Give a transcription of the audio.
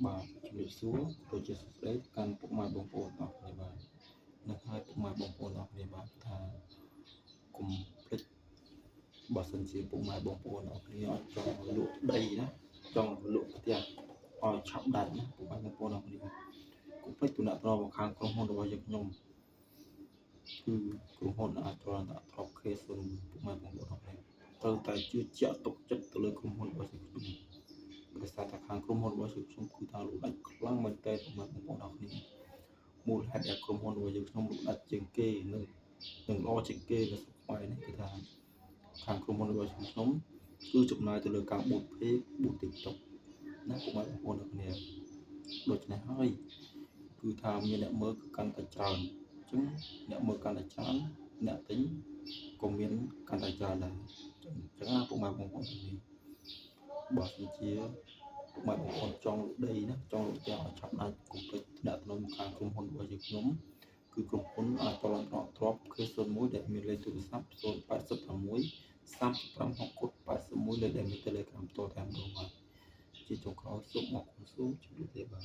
បាទជំរាបសួរដូចជាសួស្តីកាន់ពុកម៉ែបងប្អូនអរគ្នាបាទនឹងហើយពុកម៉ែបងប្អូនអរគ្នាបាទថាកុំភ្លេចបើសិនជាពុកម៉ែបងប្អូនអរគ្នាអត់ចង់លក់ដីណាចង់លក់ផ្ទះឲ្យឆាប់ដាច់ណាពុកម៉ែបងប្អូនអរគ្នាកុំភ្លេចទំនាក់ទំនងមកខាងក្រុមហ៊ុនរបស់យើងខ្ញុំគឺក្រុមហ៊ុនអាចចរដាក់ទ្រព្យខេសពុកម៉ែបងប្អូនអរគ្នាត្រូវតែជឿជាក់ទុកចិត្តទៅលើក្រុមហ៊ុនរបស់យើងខ្ញុំដោយសារតែខាងក្រុមហ៊ុនរបស់យើងខ្ញុំគឺថាលក់ដាច់ខ្លាំងមែនទែនពុកម៉ែបងប្អូនអរគ្នាមូលហេតុដែលក្រុមហ៊ុនរបស់យើងខ្ញុំលក់ដាច់ជាងគេនិងល្អជាងគេនៅស្រុកខ្មែរនេះគឺថាខាងក្រុមហ៊ុនរបស់ខ្ញុំគឺចំណាយទៅលើការបូតភេកបូត TikTok ណាពុកម៉ែបងប្អូនអរគ្នាដូច្នេះហើយគឺថាមានអ្នកមើលគឺកាន់តែច្រើនអញ្ចឹងអ្នកមើលកាន់តែច្រើនអ្នកទិញក៏មានកាន់តែច្រើនដែរអញ្ចឹងណាពុកម៉ែបងប្អូនអរគ្នាបើសិនជាពុកម៉ែបងប្អូនចង់លក់ដីណាចង់លក់ផ្ទះឲ្យឆាប់ដាច់កុំភ្លេចដាក់ក្នុងខាងក្រុមហ៊ុនរបស់យើងខ្ញុំគឺក្រុមហ៊ុនអាចតឡងទ្របគឺ01ដែលមានលេខទូរស័ព្ទ086 356081លេខដែលមាន Telegram តតាមម្ដងបាទជាចុងក្រោយសូមអរគុណសូមជម្រាបលាបាទ